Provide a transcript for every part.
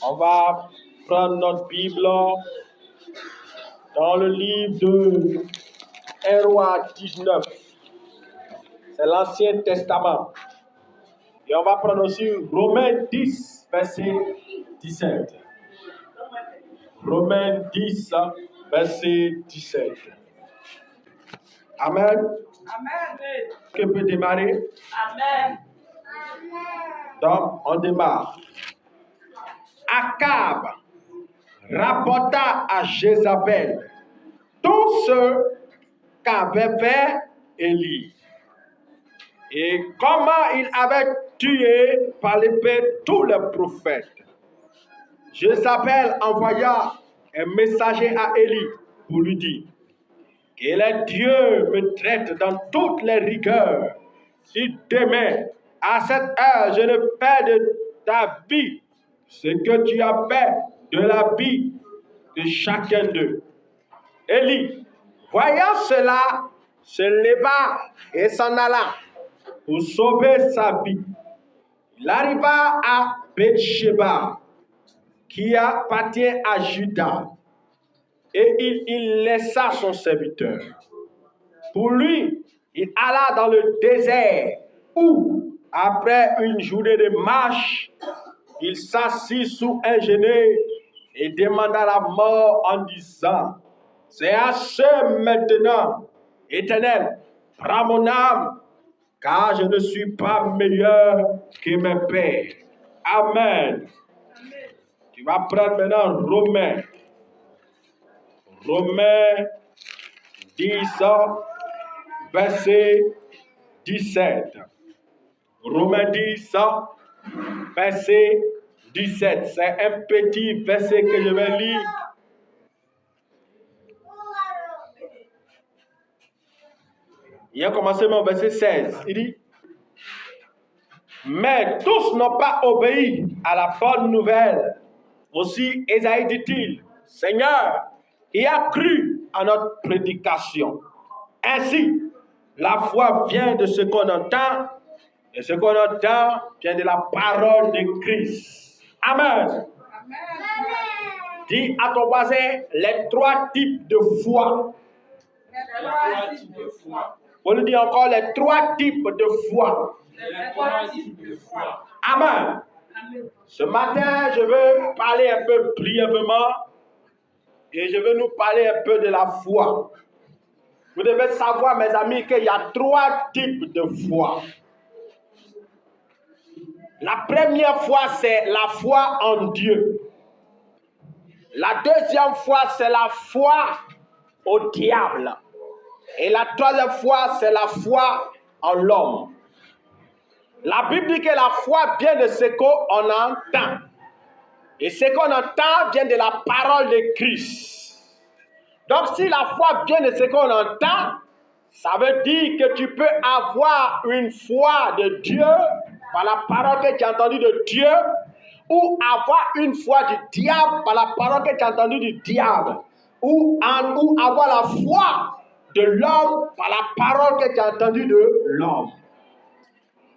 On va prendre notre Bible dans le livre de 1 Roi 19. C'est l'Ancien Testament. Et on va prendre aussi Romains 10, verset 17. Romains 10, verset 17. Amen. Amen. Est-ce qu'on peut démarrer? Amen. Donc, on démarre. Akab rapporta à Jézabel tout ce qu'avait fait Élie et comment il avait tué par l'épée tous les prophètes. Jézabel envoya un messager à Élie pour lui dire que les dieux me traitent dans toutes les rigueurs. Si demain, à cette heure, je ne fais de ta vie ce que tu as fait de la vie de chacun d'eux. Élie, voyant cela, se leva et s'en alla pour sauver sa vie. Il arriva à Beersheba, qui appartient à Juda, et il laissa son serviteur. Pour lui, il alla dans le désert où, après une journée de marche, il s'assit sous un genêt et demanda la mort en disant, c'est à ce maintenant, Éternel, prends mon âme, car je ne suis pas meilleur que mes pères. Amen. Tu vas prendre maintenant Romains 10, verset 17. Romains 10, verset 17. C'est un petit verset que je vais lire. Il a commencé mon verset 16. Il dit, mais tous n'ont pas obéi à la bonne nouvelle. Aussi, Ésaïe dit-il, Seigneur, il a cru à notre prédication. Ainsi, la foi vient de ce qu'on entend, et ce qu'on entend vient de la parole de Christ. Amen. Amen. Dis à ton voisin les trois types de foi. Les trois types de foi. On lui dit encore les trois types de foi. Les trois types de foi. Amen. Amen. Ce matin, je veux parler un peu brièvement et je veux nous parler un peu de la foi. Vous devez savoir, mes amis, qu'il y a trois types de foi. La première foi, c'est la foi en Dieu. La deuxième foi, c'est la foi au diable. Et la troisième foi, c'est la foi en l'homme. La Bible dit que la foi vient de ce qu'on entend. Et ce qu'on entend vient de la parole de Christ. Donc si la foi vient de ce qu'on entend, ça veut dire que tu peux avoir une foi de Dieu par la parole que tu as entendue de Dieu, ou avoir une foi du diable par la parole que tu as entendue du diable, ou avoir la foi de l'homme par la parole que tu as entendue de l'homme.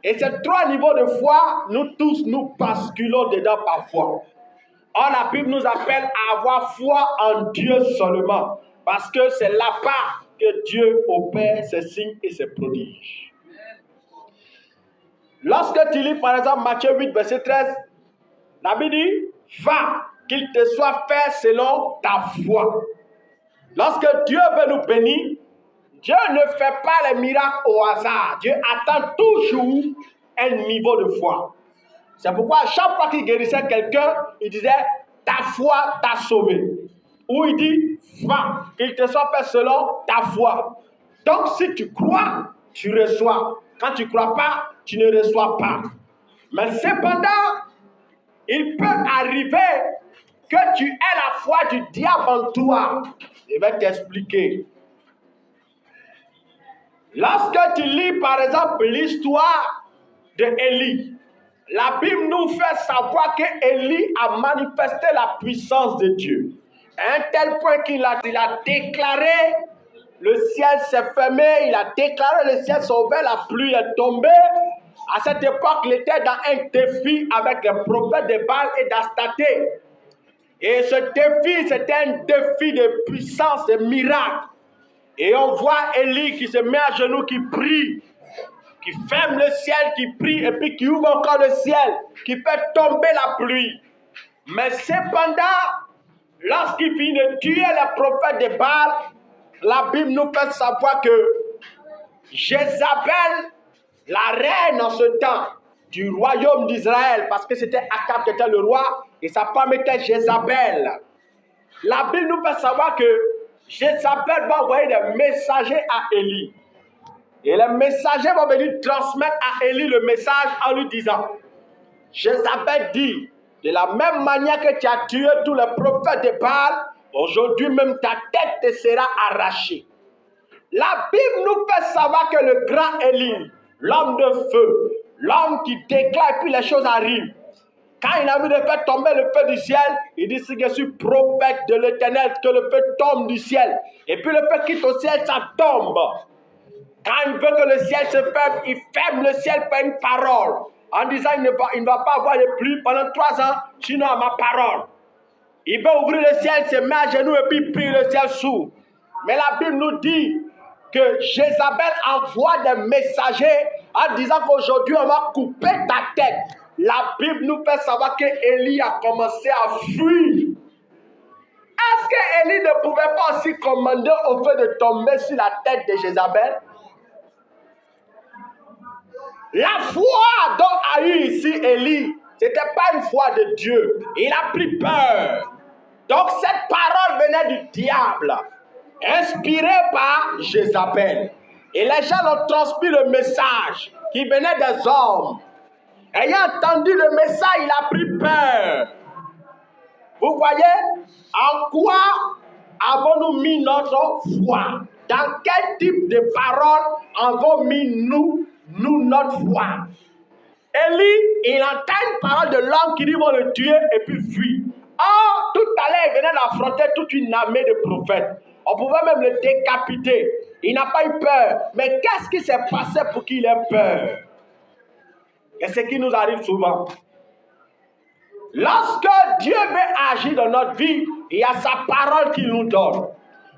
Et ces trois niveaux de foi, nous tous, nous basculons dedans parfois. Or, la Bible nous appelle à avoir foi en Dieu seulement, parce que c'est là-bas que Dieu opère ses signes et ses prodiges. Lorsque tu lis par exemple Matthieu 8, verset 13, la Bible dit, va, qu'il te soit fait selon ta foi. Lorsque Dieu veut nous bénir, Dieu ne fait pas les miracles au hasard. Dieu attend toujours un niveau de foi. C'est pourquoi à chaque fois qu'il guérissait quelqu'un, il disait, ta foi t'a sauvé. Ou il dit, va, qu'il te soit fait selon ta foi. Donc si tu crois, tu reçois. Quand tu ne crois pas, tu ne reçois pas. Mais cependant, il peut arriver que tu aies la foi du diable en toi. Je vais t'expliquer. Lorsque tu lis par exemple l'histoire de Élie, la Bible nous fait savoir qu'Élie a manifesté la puissance de Dieu. À un tel point qu'il a déclaré, le ciel s'est fermé, il a déclaré le ciel s'est ouvert, la pluie est tombée. À cette époque, il était dans un défi avec les prophètes de Baal et d'Astaté. Et ce défi, c'était un défi de puissance, de miracle. Et on voit Élie qui se met à genoux, qui prie, qui ferme le ciel, qui prie, et puis qui ouvre encore le ciel, qui fait tomber la pluie. Mais cependant, lorsqu'il finit de tuer les prophètes de Baal, la Bible nous fait savoir que Jézabel, la reine en ce temps du royaume d'Israël, parce que c'était Akab qui était le roi, et sa femme était Jézabel. La Bible nous fait savoir que Jézabel va envoyer des messagers à Élie. Et les messagers vont venir transmettre à Élie le message en lui disant, Jézabel dit, de la même manière que tu as tué tous les prophètes de Baal, aujourd'hui même ta tête te sera arrachée. La Bible nous fait savoir que le grand Élie, l'homme de feu, l'homme qui déclare et puis les choses arrivent. Quand il a vu de faire tomber le feu du ciel, il dit, si je suis prophète de l'Éternel, que le feu tombe du ciel. Et puis le feu quitte au ciel, ça tombe. Quand il veut que le ciel se ferme, il ferme le ciel par une parole. En disant, il ne va pas avoir de pluie pendant 3 ans, sinon à ma parole. Il veut ouvrir le ciel, se met à genoux et puis prie, le ciel s'ouvre. Mais la Bible nous dit que Jézabel envoie des messagers en disant qu'aujourd'hui on va couper ta tête. La Bible nous fait savoir qu'Élie a commencé à fuir. Est-ce qu'Élie ne pouvait pas aussi commander au feu de tomber sur la tête de Jézabel? La foi dont a eu ici Élie, ce n'était pas une foi de Dieu. Il a pris peur. Donc cette parole venait du diable, inspirée par Jézabel. Et les gens ont transmis le message qui venait des hommes. Ayant entendu le message, il a pris peur. Vous voyez, en quoi avons-nous mis notre foi? Dans quel type de parole avons mis nous notre foi? Élie, il entend une parole de l'homme qui dit vont le tuer et puis fuit. Or, tout à l'heure, il venait d'affronter toute une armée de prophètes. On pouvait même le décapiter. Il n'a pas eu peur. Mais qu'est-ce qui s'est passé pour qu'il ait peur? Et c'est ce qui nous arrive souvent. Lorsque Dieu veut agir dans notre vie, il y a sa parole qu'il nous donne.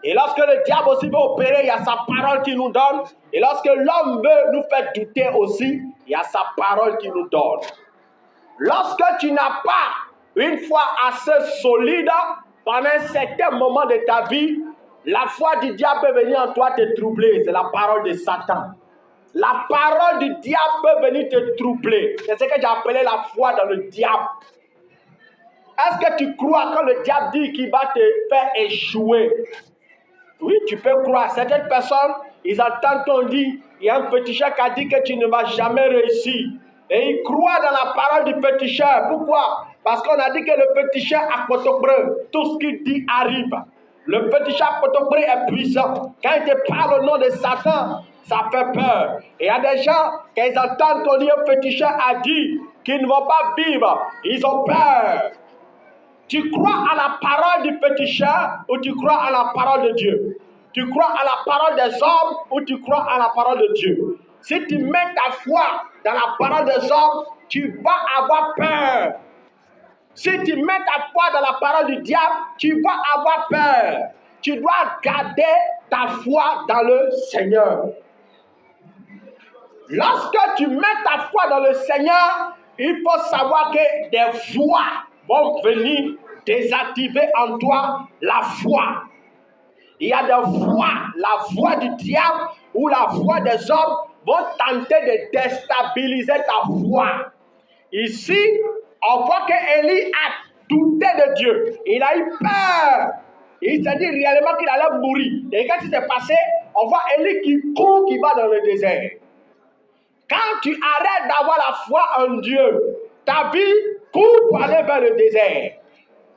Et lorsque le diable aussi veut opérer, il y a sa parole qu'il nous donne. Et lorsque l'homme veut nous faire douter aussi, il y a sa parole qu'il nous donne. Lorsque tu n'as pas une foi assez solide, pendant un certain moment de ta vie, la foi du diable peut venir en toi te troubler. C'est la parole de Satan. La parole du diable peut venir te troubler. C'est ce que j'ai appelé la foi dans le diable. Est-ce que tu crois quand le diable dit qu'il va te faire échouer? Oui, tu peux croire. Certaines personnes, ils entendent qu'on dit, il y a un féticheur qui a dit que tu ne vas jamais réussir. Et ils croient dans la parole du féticheur. Pourquoi? Parce qu'on a dit que le féticheur à Kotobreu, tout ce qu'il dit arrive. Le féticheur à Kotobreu est puissant. Quand il te parle au nom de Satan, ça fait peur. Et il y a des gens, quand ils entendent qu'on dit un féticheur a dit qu'ils ne vont pas vivre, ils ont peur. Tu crois à la parole du féticheur ou tu crois à la parole de Dieu? Tu crois à la parole des hommes ou tu crois à la parole de Dieu? Si tu mets ta foi dans la parole des hommes, tu vas avoir peur. Si tu mets ta foi dans la parole du diable, tu vas avoir peur. Tu dois garder ta foi dans le Seigneur. Lorsque tu mets ta foi dans le Seigneur, il faut savoir que des voix vont venir désactiver en toi la foi. Il y a des voix, la voix du diable ou la voix des hommes vont tenter de déstabiliser ta foi. Ici, on voit qu'Élie a douté de Dieu. Il a eu peur. Il s'est dit réellement qu'il allait mourir. Et quand il s'est passé, on voit Élie qui court, qui va dans le désert. Quand tu arrêtes d'avoir la foi en Dieu, ta vie court pour aller vers le désert.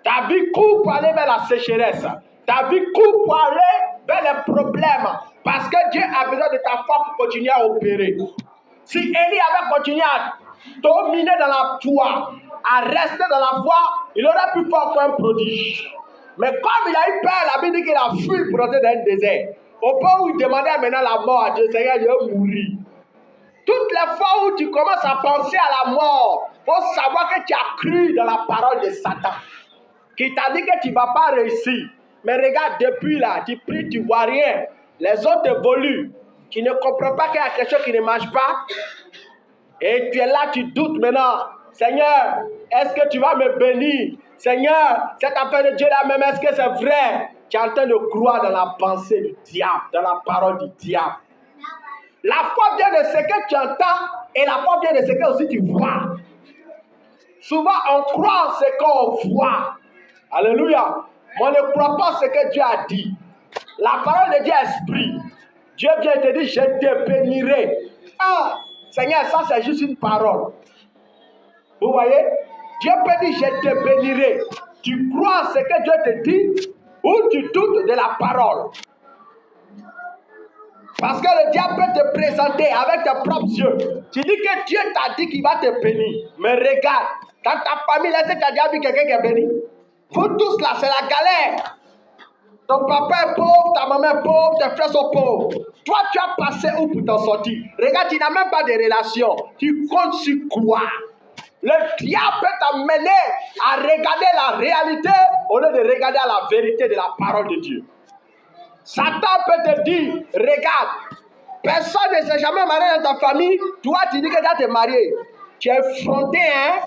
Ta vie court pour aller vers la sécheresse. Ta vie court pour aller vers les problèmes. Parce que Dieu a besoin de ta foi pour continuer à opérer. Si Élie avait continué à dominer dans la foi, à rester dans la foi, il aurait pu faire encore un prodige. Mais comme il a eu peur, la Bible dit qu'il a fui pour rentrer dans un désert. Au point où il demandait maintenant la mort à Dieu, Seigneur, je vais mourir. Toutes les fois où tu commences à penser à la mort, il faut savoir que tu as cru dans la parole de Satan, qui t'a dit que tu ne vas pas réussir. Mais regarde, depuis là, tu pries, tu ne vois rien. Les autres évoluent. Tu ne comprends pas qu'il y a quelque chose qui ne marche pas. Et tu es là, tu doutes maintenant. Seigneur, est-ce que tu vas me bénir? Seigneur, cette affaire de Dieu là même, est-ce que c'est vrai? Tu es en train de croire dans la pensée du diable, dans la parole du diable. La foi vient de ce que tu entends et la foi vient de ce que aussi tu vois. Souvent, on croit ce qu'on voit. Alléluia. Mais on ne croit pas ce que Dieu a dit. La parole de Dieu est esprit. Dieu vient te dire, je te bénirai. Ah, Seigneur, ça c'est juste une parole. Vous voyez? Dieu peut dire, je te bénirai. Tu crois ce que Dieu te dit ou tu doutes de la parole? Parce que le diable peut te présenter avec tes propres yeux. Tu dis que Dieu t'a dit qu'il va te bénir. Mais regarde, dans ta famille, est-ce que tu as déjà vu quelqu'un qui est béni? Vous tous là, c'est la galère. Ton papa est pauvre, ta maman est pauvre, tes frères sont pauvres. Toi, tu as passé où pour t'en sortir? Regarde, tu n'as même pas de relation. Tu comptes sur quoi? Le diable peut t'amener à regarder la réalité au lieu de regarder à la vérité de la parole de Dieu. Satan peut te dire, regarde, personne ne s'est jamais marié dans ta famille. Toi, tu dis que tu vas te marier. Tu es effronté, hein?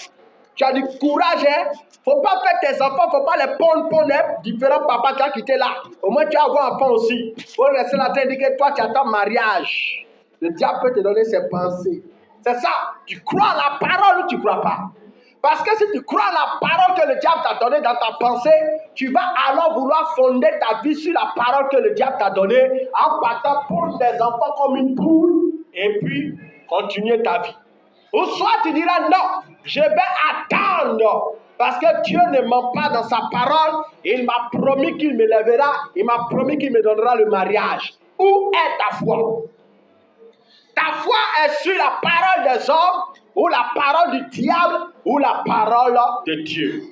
Tu as du courage, hein? Faut pas faire tes enfants, faut pas les pondre, différents papas qui ont quitté là. Au moins, tu vas avoir un enfant aussi. Faut rester là, tu dis que toi, tu attends mariage. Le diable peut te donner ses pensées. C'est ça. Tu crois la parole ou tu ne crois pas? Parce que si tu crois la parole que le diable t'a donnée dans ta pensée, tu vas alors vouloir fonder ta vie sur la parole que le diable t'a donnée en partant pour des enfants comme une poule et puis continuer ta vie. Ou soit tu diras non, je vais attendre parce que Dieu ne ment pas dans sa parole. Il m'a promis qu'il me lèvera, il m'a promis qu'il me donnera le mariage. Où est ta foi? Ta foi est sur la parole des hommes ou la parole du diable ou la parole de Dieu.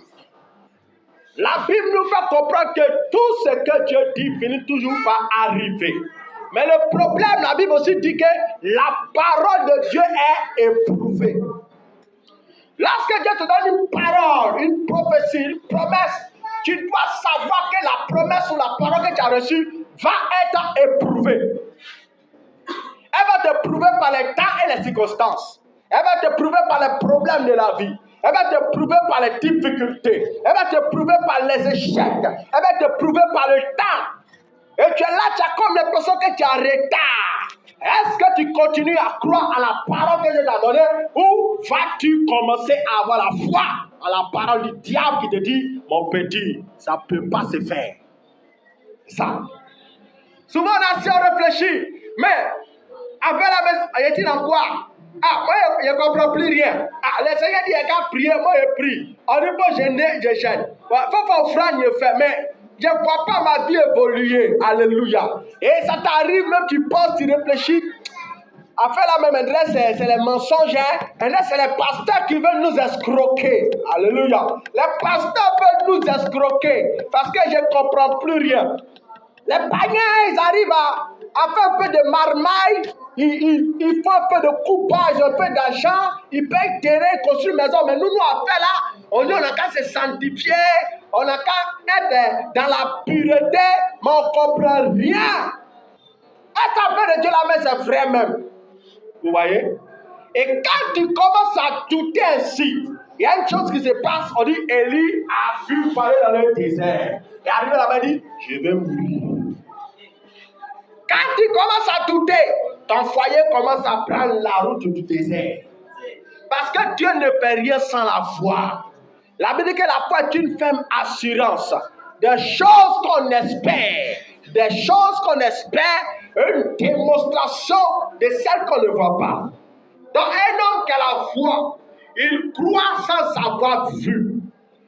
La Bible nous fait comprendre que tout ce que Dieu dit finit toujours par arriver. Mais le problème, la Bible aussi dit que la parole de Dieu est éprouvée. Lorsque Dieu te donne une parole, une prophétie, une promesse, tu dois savoir que la promesse ou la parole que tu as reçue va être éprouvée. Elle va te prouver par les temps et les circonstances. Elle va te prouver par les problèmes de la vie. Elle va te prouver par les difficultés. Elle va te prouver par les échecs. Elle va te prouver par le temps. Et tu es là, tu as comme l'impression que tu es en retard. Est-ce que tu continues à croire à la parole que Dieu t'a donnée ou vas-tu commencer à avoir la foi à la parole du diable qui te dit, mon petit, ça ne peut pas se faire. Ça. Souvent, on a si on réfléchit, mais avec la maison, il est en quoi? Ah, moi, je ne comprends plus rien. Ah, le Seigneur dit, il y a qu'à prier, moi, je prie. On dit, moi, je gêne. Il faut faire offrande, je fais, mais je ne vois pas ma vie évoluer. Alléluia. Et ça t'arrive, même tu penses, tu réfléchis. À faire la même adresse, c'est les mensonges. Et là, c'est les pasteurs qui veulent nous escroquer. Alléluia. Les pasteurs veulent nous escroquer parce que je ne comprends plus rien. Les païens, ils arrivent à faire un peu de marmaille, ils font un peu de coupage, un peu d'argent, ils payent terrain, construisent une maison. Mais nous, à faire là, on dit on n'a qu'à se sanctifier, on n'a qu'à être dans la pureté, mais on ne comprend rien. Est-ce affaire de Dieu là, mais c'est vrai même. Vous voyez? Et quand tu commences à douter ainsi, il y a une chose qui se passe, on dit Élie a vu parler dans le désert. Et arrivé là-bas, il dit, je vais mourir. Quand tu commences à douter, ton foyer commence à prendre la route du désert. Parce que Dieu ne fait rien sans la foi. La Bible dit que la foi est une ferme assurance des choses qu'on espère. Des choses qu'on espère, une démonstration de celles qu'on ne voit pas. Donc un homme qui a la foi, il croit sans avoir vu.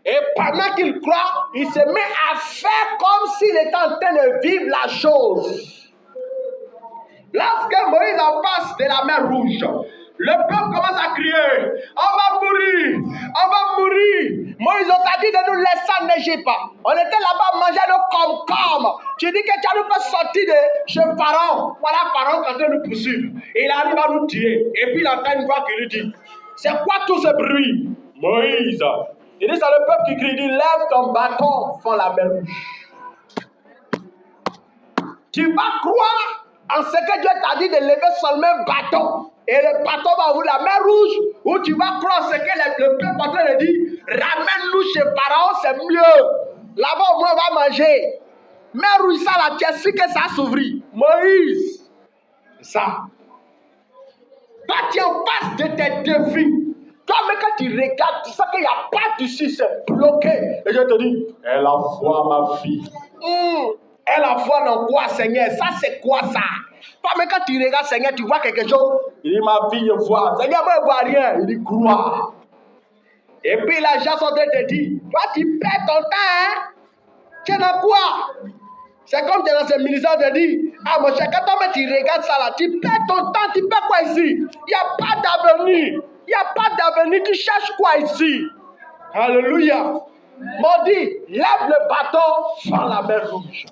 Et pendant qu'il croit, il se met à faire comme s'il était en train de vivre la chose. Lorsque Moïse en passe de la mer Rouge, le peuple commence à crier, on va mourir, on va mourir. Moïse t'a dit, dit de nous laisser en Égypte. On était là-bas, manger nos comme. Tu dis que tu as nous fait sortir de chez Pharaon. Voilà, Pharaon quand il nous poursuit. Il arrive à nous tuer. Et puis il entend une voix qui lui dit, c'est quoi tout ce bruit? Moïse. Il dit, c'est le peuple qui crie, il dit, lève ton bâton, fends la mer rouge. Tu vas croire en ce que Dieu t'a dit de lever seulement un bâton. Et le bâton va ouvrir la mer rouge. Ou tu vas croire ce que le peuple est en train de dire. Ramène-nous chez Pharaon, c'est mieux. Là-bas, au moins, on va manger. Mer rouge, ça, là, tu as su que ça s'ouvrir. Moïse. Ça. Toi, tu es en face de tes défis. Toi, mais quand tu regardes, tu sais qu'il n'y a pas d'ici, c'est bloqué. Et je te dis, elle a foi, ma fille. Elle a foi dans quoi, Seigneur? Ça, c'est quoi ça? Toi, mais quand tu regardes, Seigneur, tu vois quelque chose. Il dit, ma fille, je vois. Seigneur, moi, je ne vois rien. Il dit, crois. Et puis, les gens sont en train de te dire, toi, tu perds ton temps, hein? Tu es dans quoi? C'est comme tu es dans ce ministère, te dit, ah, mon cher, quand tu regardes ça là, tu perds ton temps, tu perds quoi ici? Il n'y a pas d'avenir. Il n'y a pas d'avenir. Tu cherches quoi ici? Alléluia. M'ont dit, lève le bâton, fends la mer rouge.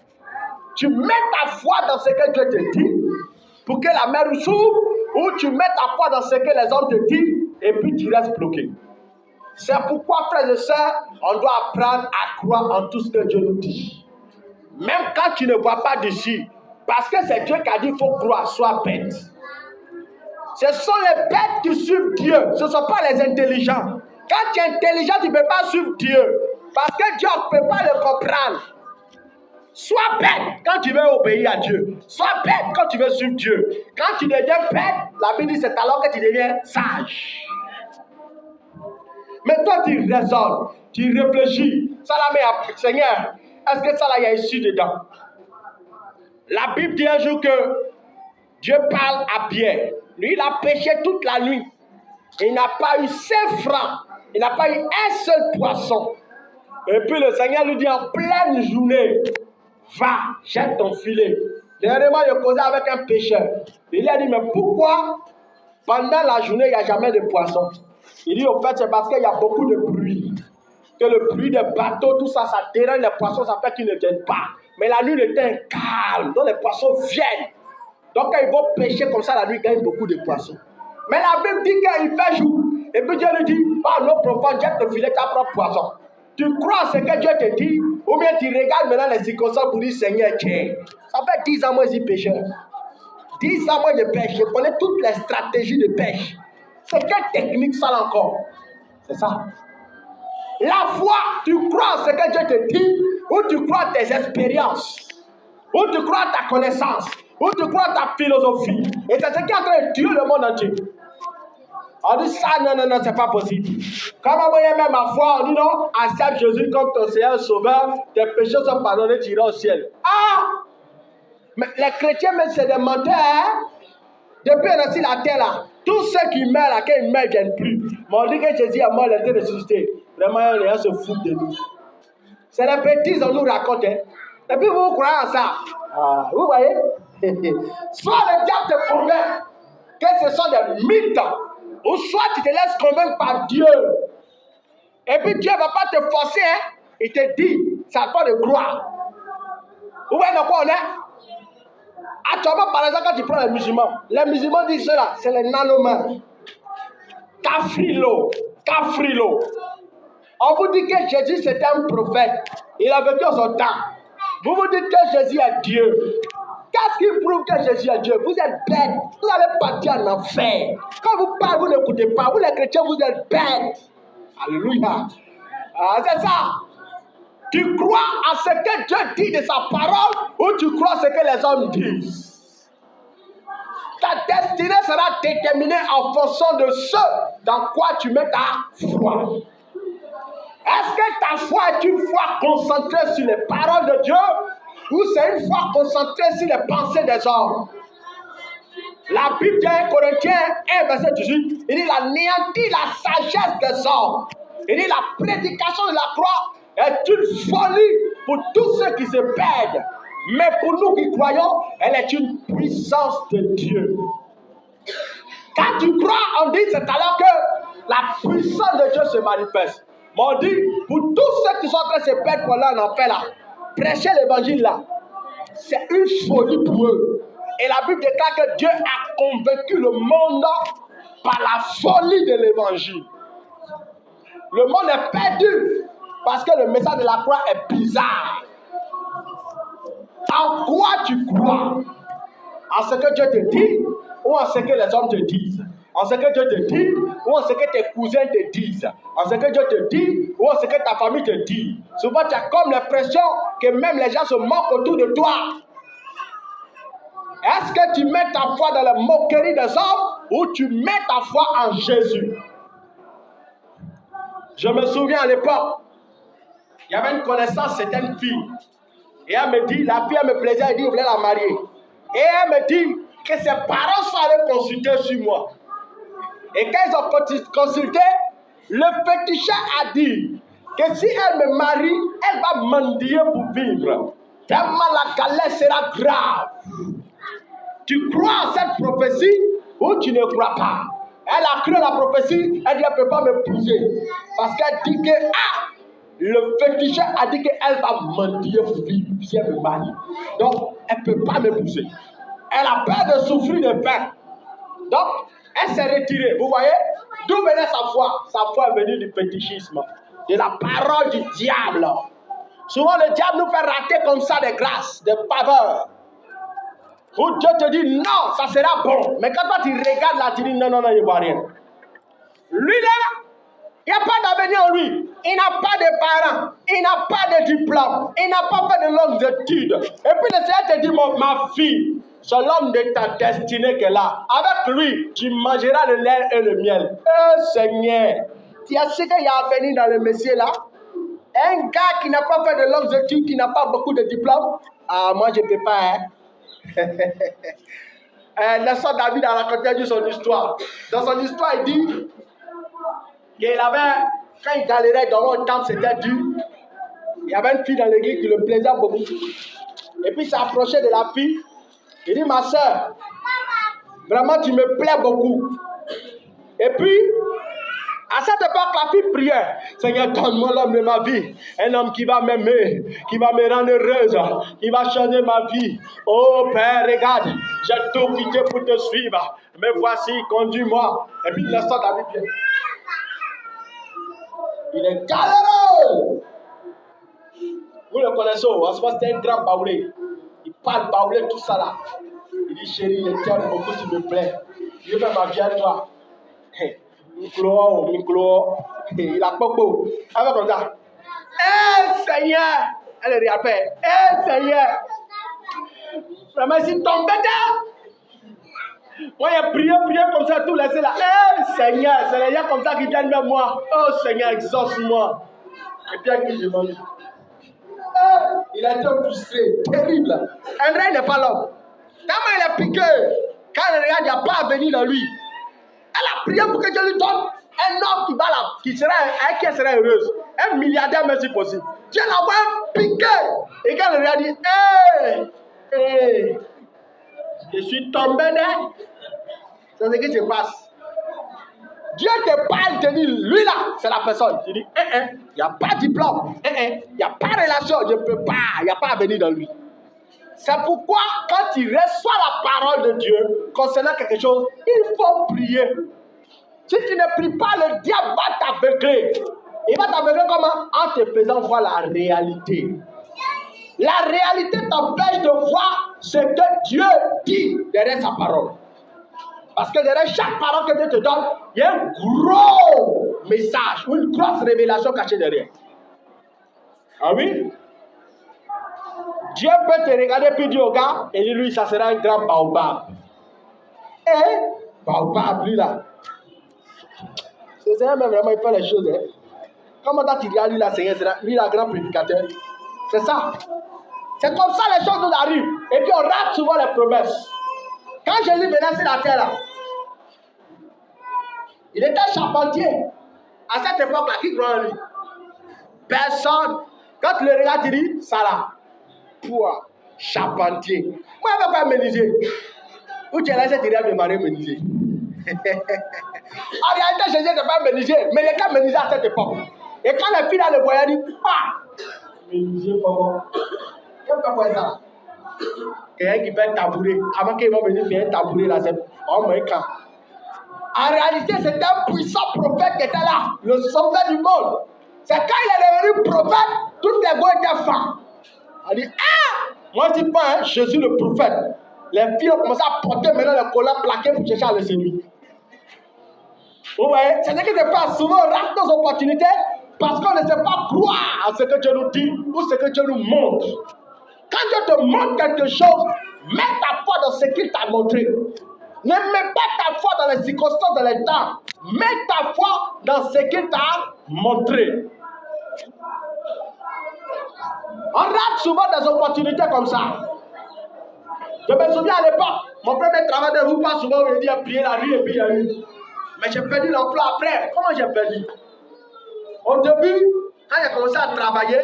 Tu mets ta foi dans ce que Dieu te dit pour que la mer s'ouvre, ou tu mets ta foi dans ce que les hommes te disent et puis tu restes bloqué. C'est pourquoi, frères et sœurs, on doit apprendre à croire en tout ce que Dieu nous dit. Même quand tu ne vois pas d'ici, parce que c'est Dieu qui a dit qu'il faut croire, sois bête. Ce sont les bêtes qui suivent Dieu, ce ne sont pas les intelligents. Quand tu es intelligent, tu ne peux pas suivre Dieu, parce que Dieu ne peut pas le comprendre. Sois bête quand tu veux obéir à Dieu. Sois bête quand tu veux suivre Dieu. Quand tu deviens bête, la Bible dit c'est alors que tu deviens sage. Mais toi, tu raisonnes, tu réfléchis. Ça là, mais Seigneur, est-ce que ça là, il y a issue dedans? La Bible dit un jour que Dieu parle à Pierre. Lui, il a péché toute la nuit. Il n'a pas eu 5 francs. Il n'a pas eu un seul poisson. Et puis le Seigneur lui dit en pleine journée, va, jette ton filet. Dernièrement, je causais avec un pêcheur. Il lui a dit, mais pourquoi pendant la journée, il n'y a jamais de poisson? Il dit, au fait, c'est parce qu'il y a beaucoup de bruit. Que le bruit des bateaux, tout ça, ça dérange les poissons, ça fait qu'ils ne viennent pas. Mais la nuit, le temps est calme, donc les poissons viennent. Donc quand ils vont pêcher comme ça, la nuit, ils gagnent beaucoup de poissons. Mais la Bible dit qu'il fait jour. Et puis Dieu lui dit, pas non profond, jette le filet, tu as propre poisson. Tu crois ce que Dieu te dit, ou bien tu regardes maintenant les circonstances pour dire, Seigneur, tiens, ça fait 10 ans moi je suis pêcheur. 10 ans moi je pêche, je connais toutes les stratégies de pêche. C'est quelle technique ça là encore? C'est ça. La foi, tu crois ce que Dieu te dit, ou tu crois tes expériences, ou tu crois ta connaissance, ou tu crois ta philosophie. Et c'est ce qui est en train de tuer le monde entier. On dit ça, non, c'est pas possible. Comme on voyait même ma foi, on dit non, accepte Jésus comme ton Seigneur Sauveur, tes péchés sont pardonnés, tu iras au ciel. Ah! Mais les chrétiens, mais c'est des menteurs, hein? Depuis on a sur la terre là, tous ceux qui meurent là, quand ils meurent, ils ne viennent plus. Mais on dit que Jésus est mort, il était ressuscité. Vraiment, les gens se foutent de nous. C'est les bêtises qu'on nous raconte, hein? Et puis vous croyez en ça? Ah, vous voyez? Soit le diable te convainc que ce sont des mythes, ou soit tu te laisses convaincre par Dieu. Et puis Dieu ne va pas te forcer, hein? Il te dit, c'est à toi de croire. Vous voyez dans quoi on est? Actuellement, par exemple, quand tu prends les musulmans disent cela, c'est les nanomans. Kafrilo. On vous dit que Jésus c'était un prophète. Il a vécu en son temps. Vous vous dites que Jésus est Dieu. Qu'est-ce qui prouve que Jésus est Dieu? Vous êtes bêtes. Vous allez partir en enfer. Quand vous parlez, vous n'écoutez pas. Vous les chrétiens, vous êtes bêtes. Alléluia. Ah, c'est ça. Tu crois à ce que Dieu dit de sa parole ou tu crois à ce que les hommes disent? Ta destinée sera déterminée en fonction de ce dans quoi tu mets ta foi. Est-ce que ta foi est une foi concentrée sur les paroles de Dieu ou c'est une foi concentrée sur les pensées des hommes? La Bible dit en Corinthiens 1, verset 18, il dit il anéantit la sagesse des hommes. Il dit la prédication de la croix est une folie pour tous ceux qui se perdent. Mais pour nous qui croyons, elle est une puissance de Dieu. Quand tu crois, on dit c'est alors que la puissance de Dieu se manifeste. m'ont dit, pour tous ceux qui sont en train de se perdre pour aller en enfer là, prêcher l'évangile là, c'est une folie pour eux. Et la Bible déclare que Dieu a convaincu le monde par la folie de l'évangile. Le monde est perdu parce que le message de la croix est bizarre. En quoi tu crois? En ce que Dieu te dit ou en ce que les hommes te disent? En ce que Dieu te dit ou en ce que tes cousins te disent? En ce que Dieu te dit ou en ce que ta famille te dit? Souvent, tu as comme l'impression que même les gens se moquent autour de toi. Est-ce que tu mets ta foi dans la moquerie des hommes ou tu mets ta foi en Jésus? Je me souviens à l'époque, il y avait une connaissance, c'était une fille. Et elle me dit, la fille elle me plaisait, elle dit, il voulait la marier. Et elle me dit que ses parents sont allés consulter sur moi. Et quand ils ont consulté, le féticheur a dit que si elle me marie, elle va mendier pour vivre. Tellement la galère sera grave. Tu crois en cette prophétie ou tu ne crois pas? Elle a cru la prophétie, elle dit elle ne peut pas m'épouser. Parce qu'elle dit que, le féticheur a dit qu'elle va mendier pour vivre si elle me marie. Donc, elle ne peut pas m'épouser. Elle a peur de souffrir de faim. Donc, elle s'est retirée. Vous voyez? D'où venait sa foi? Sa foi est venue du fétichisme, de la parole du diable. Souvent, le diable nous fait rater comme ça des grâces, des faveurs. Où Dieu te dit non, ça sera bon. Mais quand toi tu regardes là, tu dis non, il ne voit rien. Lui là, il n'y a pas d'avenir en lui. Il n'a pas de parents. Il n'a pas de diplôme. Il n'a pas fait de longues études. Et puis le Seigneur te dit, ma fille, c'est l'homme de ta destinée qu'elle a. Avec lui, tu mangeras le lait et le miel. Seigneur, tu as ce qu'il y a à venir dans le Messie là? Un gars qui n'a pas fait de longues études, qui n'a pas beaucoup de diplômes. Ah, moi je ne peux pas, hein. Nelson David a raconté son histoire. Dans son histoire, il dit qu'il avait, quand il galérait dans le temps, c'était dur. Il y avait une fille dans l'église qui le plaisait beaucoup. Et puis il s'est approché de la fille. Il dit, ma soeur, vraiment tu me plais beaucoup. Et puis, à cette époque, la fille priait. Seigneur, donne-moi l'homme de ma vie. Un homme qui va m'aimer, qui va me rendre heureuse, qui va changer ma vie. Oh Père, regarde, j'ai tout quitté pour te suivre. Mais voici, conduis-moi. Et puis, il sort David vient. Il est galéreux. Vous le connaissez, en ce moment, c'était un grand baoulé. Il parle baoulé, tout ça là. Il dit, chérie, je t'aime beaucoup, tu me plais. Je fais ma vie à toi. Micro, il a pas beau. Elle va comme ça. Seigneur, elle est réappelle. Seigneur, vraiment, si tombé dedans. Moi, j'ai prié comme ça, tout laissé là. Seigneur, c'est les gens comme ça qui viennent vers moi. Oh Seigneur, exauce-moi. Et puis, il demande. Il a été frustré, terrible. André n'est pas l'homme. Tellement il est piqué. Quand il regarde, il n'y a pas à venir dans lui. Elle a prié pour que Dieu lui donne un homme qui va là, qui sera heureuse. Un milliardaire, même si possible. Dieu l'a vraiment piqué. Et quand il regarde, il dit, je suis tombé là. C'est ce qui se passe. Dieu te parle, te dit, lui là, c'est la personne. Tu dis, il n'y a pas de diplôme, il n'y a pas de relation, je ne peux pas, il n'y a pas à venir dans lui. C'est pourquoi, quand tu reçois la parole de Dieu concernant quelque chose, il faut prier. Si tu ne pries pas, le diable va t'aveugler. Il va t'aveugler comment? En te faisant voir la réalité. La réalité t'empêche de voir ce que Dieu dit derrière sa parole. Parce que derrière chaque parole que Dieu te donne, il y a un gros message ou une grosse révélation cachée derrière. Ah oui? Dieu peut te regarder puis dire au gars, et lui, ça sera un grand baobab. Baobab, lui là. C'est ça même vraiment, il fait les choses. Comment tu dis à lui là, Seigneur, lui là, grand prédicateur. C'est ça. C'est comme ça les choses nous arrivent. Et puis on rate souvent les promesses. Quand Jésus venait sur la terre là, il était charpentier. À cette époque-là, qui croit en lui? Personne. Quand tu le regardes, tu dis, ça là, pour charpentier. Moi, je ne vais pas menuisier. Où tu es là, tu rêves de marier menuisier. En réalité, Jésus n'était pas menuisier, mais il était menuisier à cette époque. Et quand les filles là le voyaient, elles disent, mais Dieu, comment? Qu'est-ce que c'est ça? Quelqu'un qui fait un tabouret, avant qu'ils vont venir faire un tabouret là, c'est en camp. En réalité, c'était un puissant prophète qui était là, le sauveur du monde. C'est quand il est devenu prophète, toutes les go étaient femmes. Elle dit, moi je dis pas, hein, Jésus le prophète. Les filles ont commencé à porter maintenant les collants plaqués pour chercher à le séduire. Vous voyez, c'est ce qui se passe. Souvent, on rate nos opportunités parce qu'on ne sait pas croire à ce que Dieu nous dit ou ce que Dieu nous montre. Quand Dieu te montre quelque chose, mets ta foi dans ce qu'il t'a montré. Ne mets pas ta foi dans les circonstances, dans les temps. Mets ta foi dans ce qu'il t'a montré. On rate souvent des opportunités comme ça. Je me souviens à l'époque, mon premier travail de vous pas souvent, on dit à prier la nuit et puis il y a eu. Mais j'ai perdu l'emploi après. Comment j'ai perdu? Au début, quand j'ai commencé à travailler,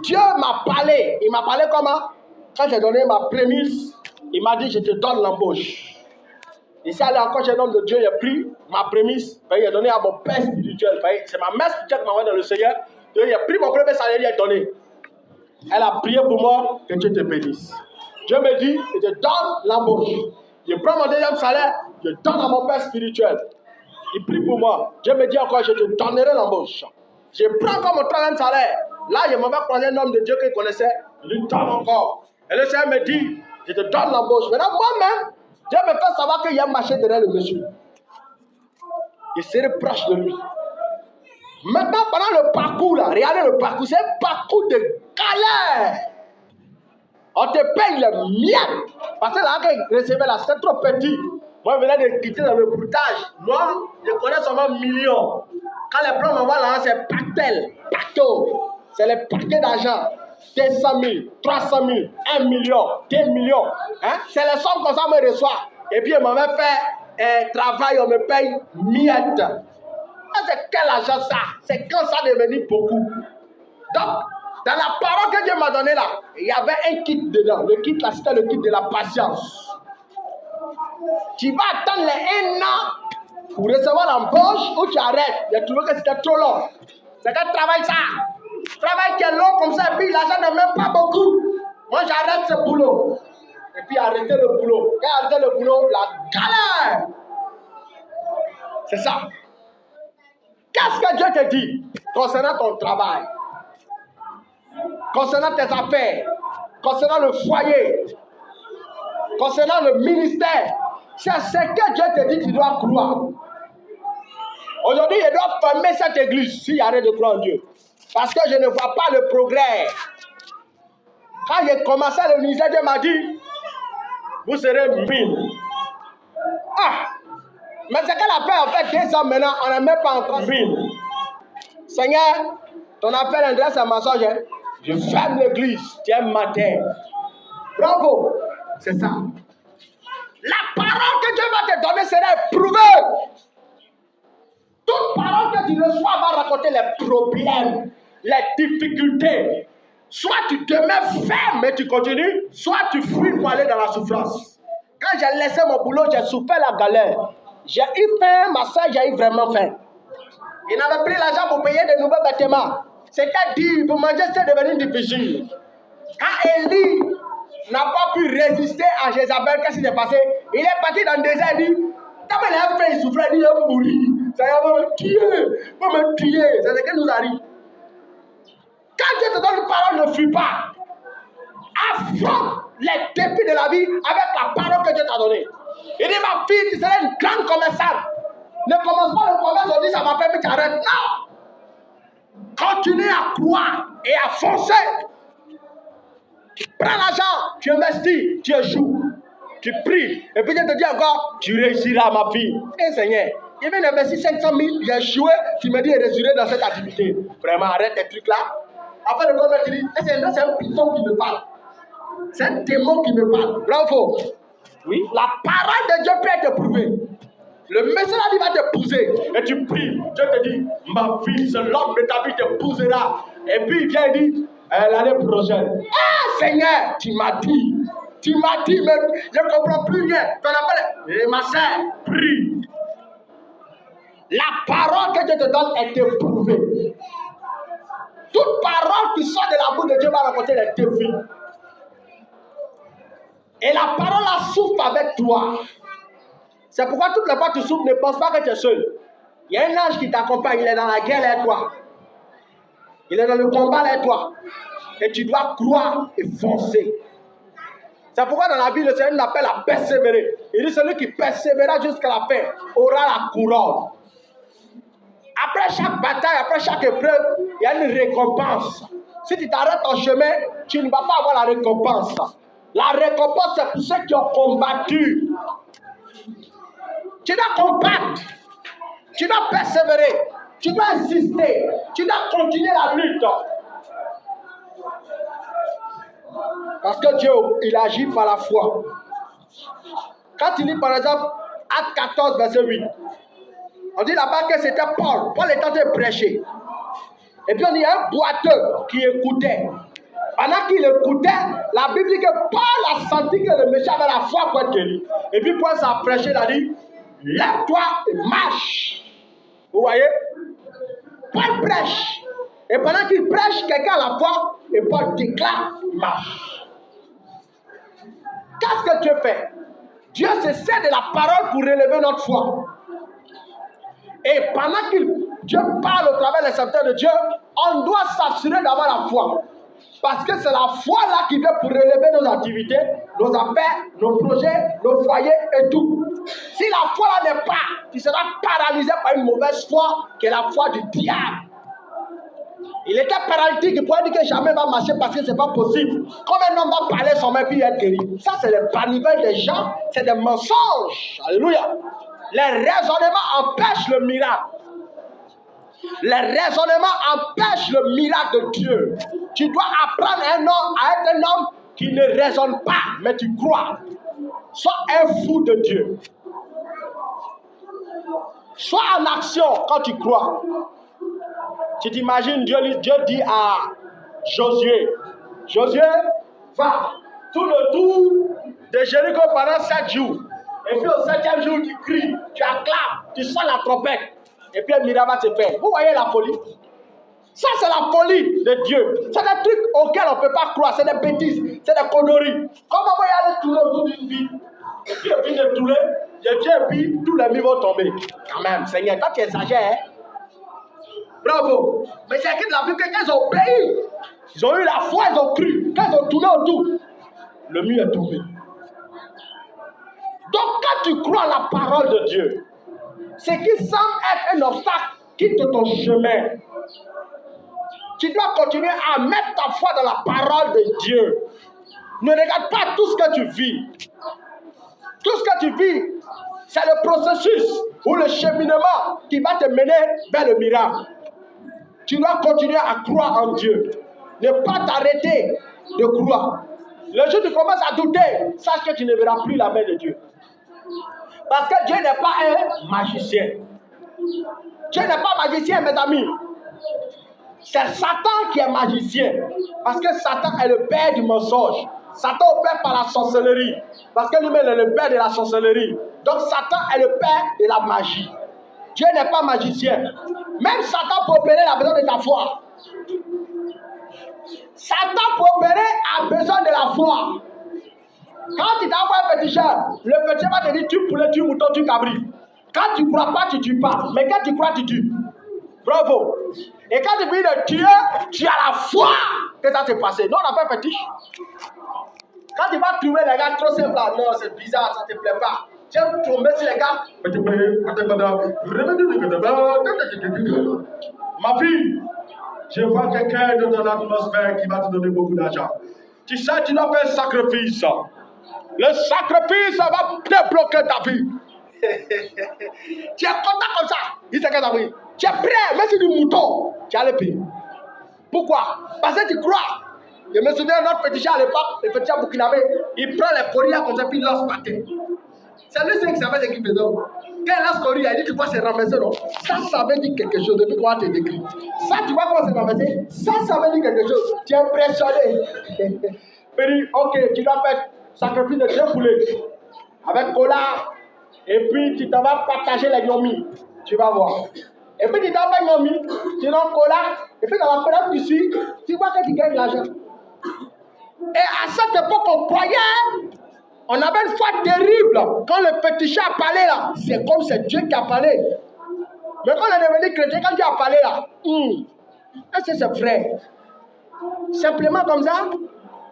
Dieu m'a parlé. Il m'a parlé comment? Quand j'ai donné ma prémisse, il m'a dit, je te donne l'embauche. Ici, encore, j'ai donné de Dieu, j'ai pris ma prémisse, il a donné à mon père spirituel. C'est ma mère spirituelle qui m'a envoyé dans le Seigneur. Il a pris mon premier salaire, il a donné. Elle a prié pour moi, que Dieu te bénisse. Dieu me dit, je te donne l'embauche. Je prends mon deuxième salaire, je donne à mon père spirituel. Il prie pour moi. Dieu me dit encore, je te donnerai l'embauche. Je prends encore mon troisième salaire. Là, je m'en vais croiser un homme de Dieu qu'il connaissait. Je lui donne encore. Et le Seigneur me dit, je te donne l'embauche. Maintenant, moi-même, Dieu me fait savoir qu'il y a marché derrière le monsieur. Je serai proche de lui. Maintenant, pendant le parcours, là, regardez le parcours, c'est un parcours de galère. On te paye le miettes. Parce que là, quand il recevait là, c'était trop petit. Moi, je venais de quitter dans le broutage. Moi, je connais seulement millions. Quand les plans m'envoient là, c'est pactel, pacto. C'est les paquets d'argent. 200 000, 300 000, 1 million, 2 millions. Hein? C'est les sommes comme ça que je reçois. Et puis, on m'avait fait un travail, on me paye miettes. C'est quel argent ça? C'est quand ça devenu beaucoup. Donc, dans la parole que Dieu m'a donnée là, il y avait un kit dedans. Le kit là, c'était le kit de la patience. Tu vas attendre les 1 an pour recevoir l'embauche ou tu arrêtes. J'ai trouvé que c'était trop long. C'est qu'un travail ça. Travail qui est long comme ça, et puis l'argent n'est même pas beaucoup. Moi, j'arrête ce boulot. Et puis arrêter le boulot. Quand arrêter le boulot, la galère. C'est ça. Qu'est-ce que Dieu te dit concernant ton travail, concernant tes affaires, concernant le foyer, concernant le ministère? C'est ce que Dieu te dit, tu dois croire. Aujourd'hui, je dois fermer cette église si j'arrête de croire en Dieu. Parce que je ne vois pas le progrès. Quand j'ai commencé le ministère, Dieu m'a dit, vous serez 1000. Mais c'est qu'elle a fait en fait 2 ans maintenant, on n'a même pas encore 1000. Seigneur, ton appel adresse à mensonge. Hein? Je ferme l'église, tiens matin. Bravo, c'est ça. La parole que Dieu va te donner sera éprouvée. Toute parole que tu reçois va raconter les problèmes, les difficultés. Soit tu te mets ferme et tu continues, soit tu fuis pour aller dans la souffrance. Quand j'ai laissé mon boulot, j'ai souffert la galère. J'ai eu faim, ma soeur, j'ai eu vraiment faim. Il n'avait pris l'argent pour payer de nouveaux vêtements. C'est-à-dire, pour manger, c'est devenu difficile. Quand Élie n'a pas pu résister à Jézabel, qu'est-ce qui s'est passé? Il est parti dans le désert, il dit, quand il a fait, il souffrait, il dit, il va mourir. Ça va me tuer, va me tuer. C'est ce qui nous arrive. Quand Dieu te donne une parole, ne fuis pas. Affronte les défis de la vie avec la parole que Dieu t'a donnée. Il dit, ma fille, tu seras une grande commerçante. Ne commence pas le commerce, on dit, ça va faire, mais tu arrêtes. Non. Continue à croire et à foncer. Tu prends l'argent, tu investis, tu échoues. Tu pries, et puis Dieu te dit encore, tu réussiras, ma fille. Et Seigneur, il vient d'investir 500 000, il a échoué, tu me dis, il est résuré dans cette activité. Vraiment, arrête tes trucs là. Après le commerce, tu dis, c'est un python qui me parle. C'est un démon qui me parle. Bravo. Oui. La parole de Dieu peut être éprouvée. Le message il va t'épouser. Et tu pries. Dieu te dit, ma fille, c'est l'homme de ta vie t'épousera. Et puis il vient et dit, l'année prochaine. Ah Seigneur, tu m'as dit. Tu m'as dit, mais je ne comprends plus rien. Ton appel, et ma soeur, prie. La parole que Dieu te donne est éprouvée. Toute parole qui sort de la bouche de Dieu va rencontrer les défis. Et la parole la souffle avec toi. C'est pourquoi toutes les fois que tu souffles, ne pense pas que tu es seul. Il y a un ange qui t'accompagne, il est dans la guerre avec toi. Il est dans le combat avec toi. Et tu dois croire et foncer. C'est pourquoi dans la Bible, le Seigneur nous appelle à persévérer. Il dit celui qui persévérera jusqu'à la fin aura la couronne. Après chaque bataille, après chaque épreuve, il y a une récompense. Si tu t'arrêtes en chemin, tu ne vas pas avoir la récompense. La récompense, c'est pour ceux qui ont combattu. Tu dois combattre. Tu dois persévérer. Tu dois insister. Tu dois continuer la lutte. Parce que Dieu, il agit par la foi. Quand il lit par exemple Acte 14, verset 8, on dit là-bas que c'était Paul. Paul était en train de prêcher. Et puis on dit, il y a un boiteux qui écoutait. Pendant qu'il écoutait, la Bible dit que Paul a senti que le méchant avait la foi pour être guéri. Et puis Paul s'est prêché, il a dit, lève-toi et marche. Vous voyez? Paul prêche. Et pendant qu'il prêche, quelqu'un a la foi, et Paul déclare, marche. Qu'est-ce que Dieu fait? Dieu se sert de la parole pour relever notre foi. Et pendant que Dieu parle au travers des serviteurs de Dieu, on doit s'assurer d'avoir la foi. Parce que c'est la foi là qui vient pour relever nos activités, nos affaires, nos projets, nos foyers et tout. Si la foi là n'est pas, tu seras paralysé par une mauvaise foi qui est la foi du diable. Il était paralytique, il pourrait dire que jamais il va marcher parce que ce n'est pas possible. Comme un homme va parler son main puis être guéri. Ça, c'est le panivelle des gens, c'est des mensonges. Alléluia. Les raisonnements empêchent le miracle. Les raisonnements empêchent le miracle de Dieu. Tu dois apprendre à être un homme qui ne raisonne pas, mais tu crois. Sois un fou de Dieu. Sois en action quand tu crois. Tu t'imagines, Dieu dit à Josué, Josué, va, tout le tour de Jéricho pendant 7 jours. Et puis au 7e jour, tu cries, tu acclames, tu sens la trompette. Et puis un miracle va se faire. Vous voyez la folie? Ça, c'est la folie de Dieu. C'est des trucs auxquels on ne peut pas croire. C'est des bêtises, c'est des conneries. Comment vous allez tourner autour d'une ville? Et puis il vient de tourner, et puis tous les murs vont tomber. Quand même, Seigneur, quand tu exagères, hein? Bravo. Mais c'est écrit dans la Bible que quand ils ont obéi, ils ont eu la foi, ils ont cru. Quand ils ont tourné autour, le mur est tombé. Donc quand tu crois à la parole de Dieu, ce qui semble être un obstacle quitte ton chemin. Tu dois continuer à mettre ta foi dans la parole de Dieu. Ne regarde pas tout ce que tu vis. Tout ce que tu vis, c'est le processus ou le cheminement qui va te mener vers le miracle. Tu dois continuer à croire en Dieu. Ne pas t'arrêter de croire. Le jour où tu commences à douter, sache que tu ne verras plus la main de Dieu. Parce que Dieu n'est pas un magicien. Dieu n'est pas magicien, mes amis. C'est Satan qui est magicien. Parce que Satan est le père du mensonge. Satan opère par la sorcellerie. Parce que lui-même est le père de la sorcellerie. Donc Satan est le père de la magie. Dieu n'est pas magicien. Même Satan peut opérer a besoin de ta foi. Satan peut opérer a besoin de la foi. Quand tu t'envoies un péticheur, le péticheur va te dire tu poulet, tu mouton, tu cabri. Quand tu ne crois pas, tu ne tues pas. Mais quand tu crois, tu tues. Bravo. Et quand tu finis de tuer, tu as la foi que ça s'est passé. Non, on n'a pas un fétiche. Quand tu vas trouver les gars trop simples, non, c'est bizarre, ça ne te plaît pas. Tu vas tomber sur les gars. Ma fille, je vois quelqu'un dans ton atmosphère qui va te donner beaucoup d'argent. Tu sais, tu dois faire un sacrifice. Le sacrifice va débloquer ta vie. Tu es content comme ça. Il sait que ça oui. Tu es prêt, même si du mouton, tu as le payer. Pourquoi? Parce que tu crois. Je me souviens de notre petit à l'époque, le petit burkinabé, il prend les courriers comme ça, puis il lance par terre. C'est lui qui savait ce qu'il faisait. Quand il lance courrier, il dit tu vois, c'est renversé, non? Ça veut dire quelque chose depuis qu'on te décrit. Ça, tu vois comment c'est renversé? Ça veut dire quelque chose. Tu es impressionné. Il dit, ok, tu dois faire sacrifice de 2 poulets avec cola, et puis tu t'en vas partager les yomis. Tu vas voir. Et puis tu t'appelles Nomi, tu n'en collas, et puis dans la période tu suis, tu vois que tu gagnes l'argent. Et à cette époque, on croyait, on avait une foi terrible. Quand le pétiché a parlé là, c'est comme c'est Dieu qui a parlé. Mais quand on est devenu chrétien, quand Dieu a parlé là, est-ce que c'est vrai? Simplement comme ça,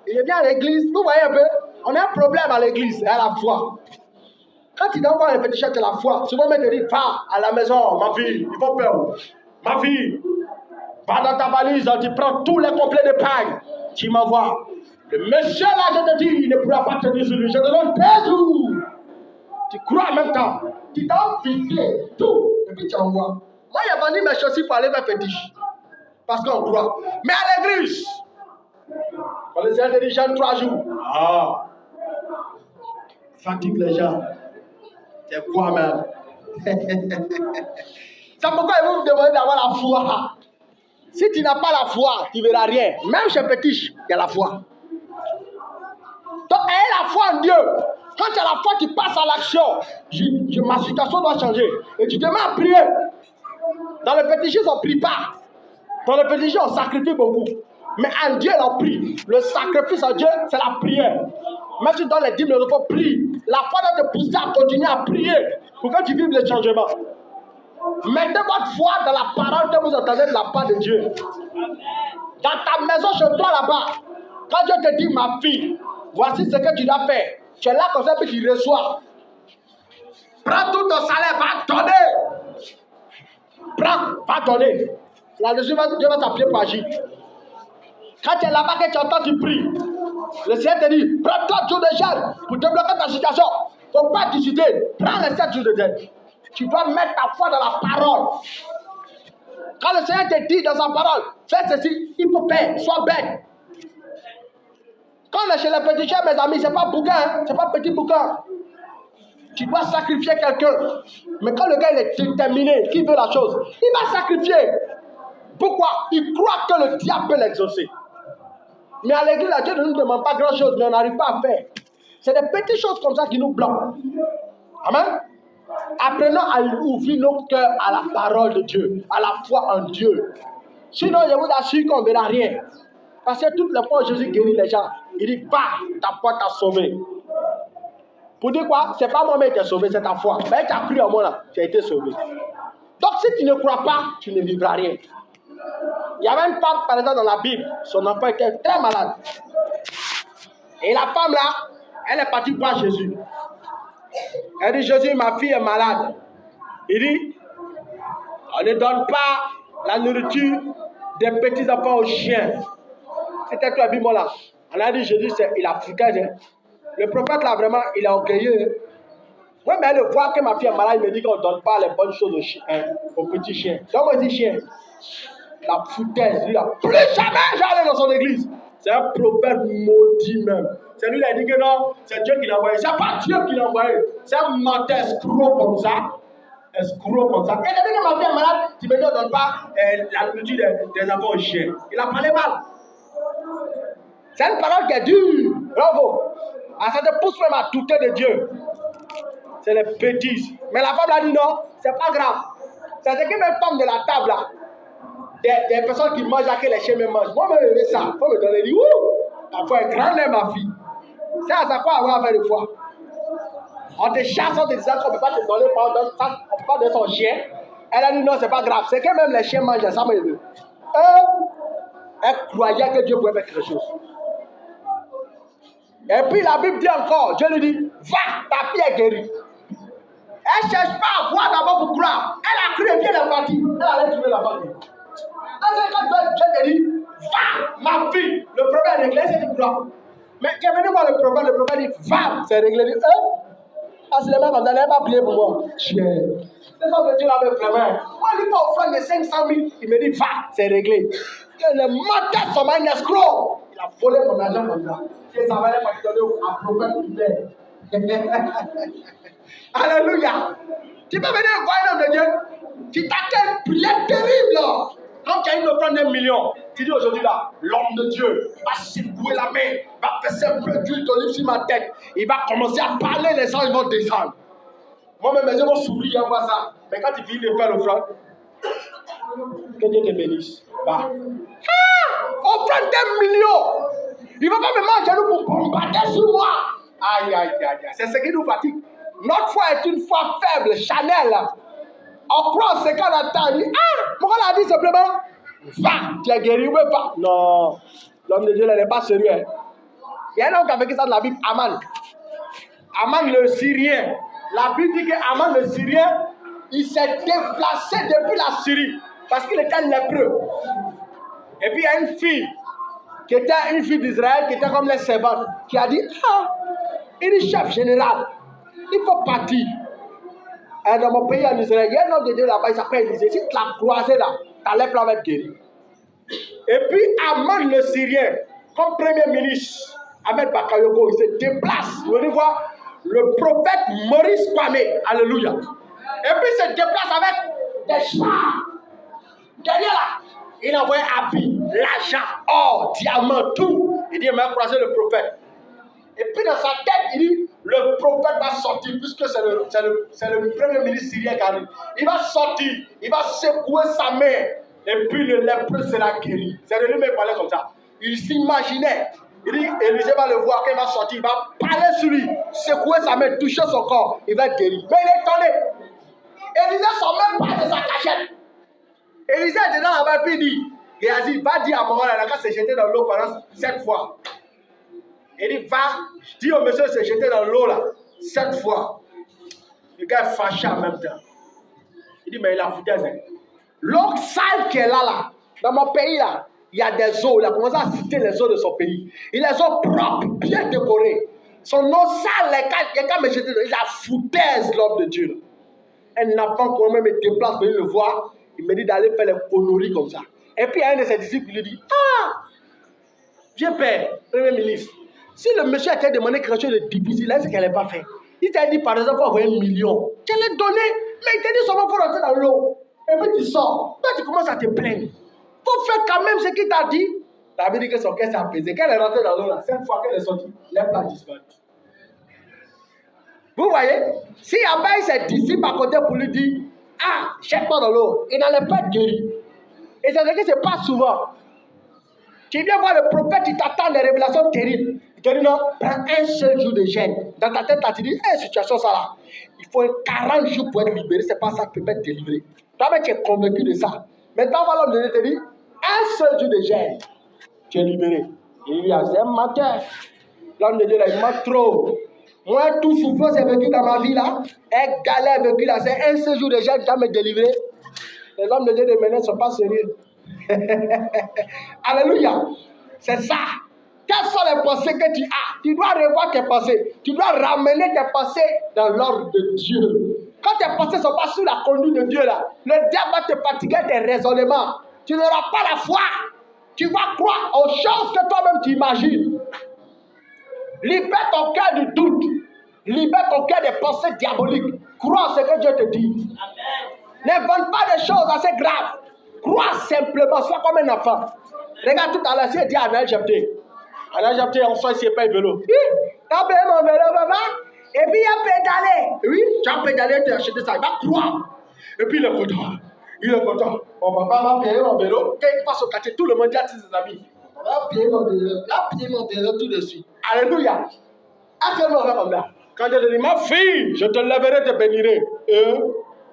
il vient à l'église, vous voyez un peu, on a un problème à l'église et à la foi. Quand tu dois voir le pétiché de la foi, souvent on te dit, va à la maison, ma fille, il faut peur. Ma fille, va dans ta valise, tu prends tous les complets de paille, tu m'envoies. Le monsieur là, je te dis, il ne pourra pas tenir sur lui, je te donne 2 jours. Tu crois en même temps, tu t'as vidé tout, et puis tu envoies. Moi, j'ai vendu mes chaussures pour aller faire fétiche. Parce qu'on croit. Mais à l'église, quand les gens te disent 3 jours, fatigue les gens. C'est quoi même? C'est pourquoi ils vont vous demander d'avoir la foi. Si tu n'as pas la foi, tu ne verras rien. Même chez Fétiche, il y a la foi. Donc, ayez la foi en Dieu. Quand tu as la foi, tu passes à l'action. Ma situation doit changer. Et tu te mets à prier. Dans le fétichisme, on ne prie pas. Dans le fétichisme, on sacrifie beaucoup. Mais en Dieu, on prie. Le sacrifice en Dieu, c'est la prière. Même si tu donnes les dîmes, il faut prier. La foi doit te pousser à continuer à prier pour que tu vives le changement. Mettez votre foi dans la parole que vous entendez de la part de Dieu. Dans ta maison, chez toi là-bas, quand Dieu te dit, ma fille, voici ce que tu dois faire. Tu es là comme ça, puis tu reçois. Prends tout ton salaire, va donner. Prends, va donner. Là-dessus, Dieu va t'appeler pour agir. Quand tu es là-bas, que tu entends, tu pries. Le Seigneur te dit, prends 3 jours de jeûne pour débloquer ta situation. Il ne faut pas discuter. Prends les 7 jours de jeûne. Tu dois mettre ta foi dans la parole. Quand le Seigneur te dit dans sa parole, fais ceci, il faut faire, sois bête. Quand on est chez les petits chefs, mes amis, ce n'est pas bouquin, hein? Ce n'est pas petit bouquin. Tu dois sacrifier quelqu'un. Mais quand le gars il est déterminé, qui veut la chose, il va sacrifier. Pourquoi? Il croit que le diable peut l'exaucer. Mais à l'église, Dieu ne nous demande pas grand-chose, mais on n'arrive pas à faire. C'est des petites choses comme ça qui nous bloquent. Amen. Apprenons à ouvrir nos cœurs à la parole de Dieu, à la foi en Dieu. Sinon, je vous assure qu'on ne verra rien. Parce que toutes les fois où Jésus guérit les gens, il dit, va, ta foi t'a sauvé. Pour dire quoi? Ce n'est pas moi-même qui t'ai sauvé, c'est ta foi. Mais tu as cru en moi là, tu as été sauvé. Donc si tu ne crois pas, tu ne vivras rien. Il y avait une femme, par exemple, dans la Bible, son enfant était très malade. Et la femme là, elle est partie voir Jésus. Elle dit, Jésus, ma fille est malade. Il dit, on ne donne pas la nourriture des petits enfants aux chiens. C'était quoi la Bible là? On a dit, Jésus, il a foutu. Le prophète là, vraiment, il est orgueilleux. Moi, mais elle voit que ma fille est malade, il me dit qu'on ne donne pas les bonnes choses aux petits chiens. Donc, moi, je dis chien. La foutaise, lui, là, plus jamais j'allais dans son église. C'est un proverbe maudit même. C'est lui qui a dit que non, c'est Dieu qui l'a envoyé. C'est pas Dieu qui l'a envoyé. C'est un menteur escroc comme ça. Escroc comme ça. Et depuis que ma fille est malade, tu me dis qu'on ne donne pas la nourriture des enfants aux chiens. Il a parlé mal. C'est une parole qui est dure. Bravo. Ah, ça te pousse même à douter de Dieu. C'est les bêtises. Mais la femme l'a dit non, c'est pas grave. C'est ce que même femme de la table là. Des personnes qui mangent à que les chiens me mangent. Moi, je me dis ça. Il faut me donner du la foi est grande, ma fille. C'est à ça quoi avoir affaire de foi. On te chasse, on te disant qu'on ne peut pas te donner, on ne peut pas donner son chien. Elle a dit non, c'est pas grave. C'est que même les chiens mangent ça, mais elle croyait que Dieu pouvait faire quelque chose. Et puis la Bible dit encore, Dieu lui dit, va, ta fille est guérie. Elle ne cherche pas à voir d'abord pour croire. Elle a cru et bien elle est partie. Elle allait trouver la famille. Quand Dieu te dit, va, ma fille, le problème est réglé, c'est que tu crois. Mais tu es venu voir le prophète dit, va, c'est réglé. Il dit, parce que les mecs, vous n'allez pas prier pour moi. Chien. C'est ça que Dieu l'avait vraiment. Moi, il pas offrande de 500 000. Il me dit, va, c'est réglé. Le menteur, son un escroc. Il a volé mon argent comme ça. Et ça va aller pas te donner à prophète prière. Alléluia. Tu peux venir voir un homme de Dieu. Tu t'attends une prière terrible. Quand tu as une offrande d'1 million, tu dis aujourd'hui là, l'homme de Dieu va secouer la main, va passer un peu d'huile d'olive sur ma tête. Il va commencer à parler, les gens ils vont descendre. Moi-même, mes yeux vont s'ouvrir en voit ça. Mais quand il finit de faire l'offrande, que Dieu te bénisse. Bah. Offrande d'1 million. Il ne va pas me mettre à genoux pour bombarder sur moi. Aïe, aïe, aïe, aïe. C'est ce qui nous fatigue. Notre foi est une foi faible, Chanel. On prend ce qu'on attend. On dit, mon gars a dit simplement, va, tu es guéri, ou pas. Non, l'homme de Dieu n'est pas sérieux. Hein. Il y a un homme qui a vécu ça dans la Bible, Aman. Aman le Syrien. La Bible dit que Aman le Syrien, il s'est déplacé depuis la Syrie parce qu'il était lépreux. Et puis il y a une fille qui était une fille d'Israël qui était comme les servantes qui a dit, il est chef général, il faut partir. Et dans mon pays en Israël, il y a un homme de Dieu là-bas, il s'appelle Élisée. Si tu l'as croisé là, ta lèpre va être guérie. Et puis Aman le Syrien, comme premier ministre, Ahmed Bakayoko, il se déplace. Vous allez voir le prophète Maurice Kwame. Alléluia. Et puis il se déplace avec des chars. Derrière là, il a envoyé habits, l'argent, or, diamant, tout. Il dit, il m'a croisé le prophète. Et puis dans sa tête, il dit, le prophète va sortir, puisque c'est le premier ministre syrien qui arrive. Il va sortir, il va secouer sa main. Et puis le lépreux sera guéri. C'est de lui-même parler comme ça. Il s'imaginait. Il dit, Élisée va le voir, quand il va sortir, il va parler sur lui, secouer sa main, toucher son corps, il va être guéri. Mais il est tombé. Élisée ne sort même pas de sa cachette. Élisée est dedans là-bas, puis il dit, Géasi, va dire à mon gars, quand s'est jeté dans l'eau pendant 7 fois. Il dit, va, dis au monsieur de se jeter dans l'eau là, 7 fois. Le gars est fâché en même temps. Il dit, mais il a foutu un. L'eau sale qui est là, dans mon pays là, il y a des eaux. Il a commencé à citer les eaux de son pays. Il les eaux propres, bien décorées. Son eau sale, les gars me jetaient, il a foutaise l'homme de Dieu. Un enfant quand même me déplace, venir le voir, il me dit d'aller faire les conneries comme ça. Et puis un de ses disciples lui dit, vieux père, premier ministre, si le monsieur t'a demandé quelque chose de difficile, là, c'est qu'elle n'a pas fait. Il t'a dit par exemple, il faut avoir 1 million. Tu l'as donné, mais il t'a dit seulement, il faut rentrer dans l'eau. Et puis tu sors, puis tu commences à te plaindre. Il faut faire quand même ce qu'il t'a dit. La Bible dit que son cœur s'est apaisé. Quand elle est rentrée dans l'eau, la 5 fois qu'elle est sortie, l'œuf a disparu. Vous voyez, s'il y avait ses disciples à côté pour lui dire, jette-toi dans l'eau, il n'allait pas être guéri. Et c'est ce qui se passe souvent. Tu viens voir le prophète, il t'attend des révélations terribles. Il te dit non, prends un seul jour de jeûne. Dans ta tête, tu dis, situation ça là. Il faut 40 jours pour être libéré, c'est pas ça qui peut être délivré. Toi-même, tu es convaincu de ça. Maintenant, l'homme de Dieu te dit, un seul jour de jeûne, tu es libéré. Il y a un matin, l'homme de Dieu là, il manque trop. Moi, tout souffrance est vécu dans ma vie là, et galère vécu là, c'est un seul jour de jeûne qui va me délivrer. Les hommes de Dieu de maintenant ne sont pas sérieux. Alléluia. C'est ça. Quelles sont les pensées que tu as? Tu dois revoir tes pensées. Tu dois ramener tes pensées dans l'ordre de Dieu. Quand tes pensées ne sont pas sous la conduite de Dieu, là, le diable va te fatiguer tes raisonnements. Tu n'auras pas la foi. Tu vas croire aux choses que toi-même tu imagines. Libère ton cœur du doute. Libère ton cœur des pensées diaboliques. Crois en ce que Dieu te dit. N'invente pas des choses assez graves. Crois simplement, sois comme un enfant. Regarde tout à l'heure, si elle dit à Anaël Jepté. Anaël Jepté, on sort ici et pas le vélo. Tu as payé mon vélo, papa. Et puis il a pédalé. Oui, tu as pédalé, tu as acheté ça. Il va croire. Et puis il est content. Il est content. Mon papa va payer mon vélo. Quand il passe au quartier, tout le monde dit à ses amis. On va payer mon vélo. Il va payer mon vélo tout de suite. Alléluia. Actuellement, on va comme là. Quand Dieu te dit, ma fille, je te lèverai, te bénirai.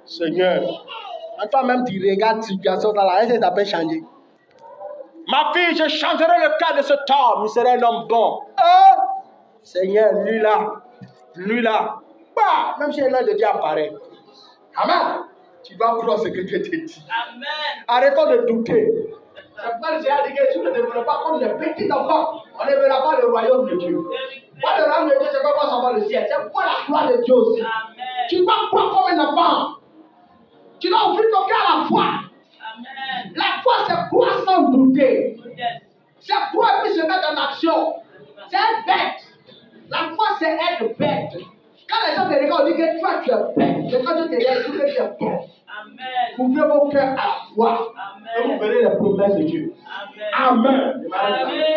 Seigneur. Quand toi-même tu regardes la situation, ça peut changer. Ma fille, je changerai le cas de cet homme. Il serait un homme bon. Seigneur, lui là. Bah, même si un homme de Dieu apparaît. Amen. Tu dois croire ce que Dieu te dit. Amen. Arrêtons de douter. C'est pourquoi le Seigneur dit que si nous ne devenons pas comme les petits enfants, on ne verra pas le royaume de Dieu. Moi, le royaume de Dieu, c'est pas pour savoir le ciel. C'est pour la gloire de Dieu aussi. Amen. Tu dois croire comme un enfant. Tu dois ouvrir ton cœur à la foi. Amen. La foi, c'est croire sans douter. C'est croire et puis se mettre en action. C'est être bête. La foi, c'est être bête. Quand les gens te regardent, on dit que toi, tu es bête. Mais quand tu te regardes, tu dis que tu es bon. Amen. Ouvrez vos cœurs à la foi. Amen. Et vous verrez les promesses de Dieu. Amen. Amen. Amen.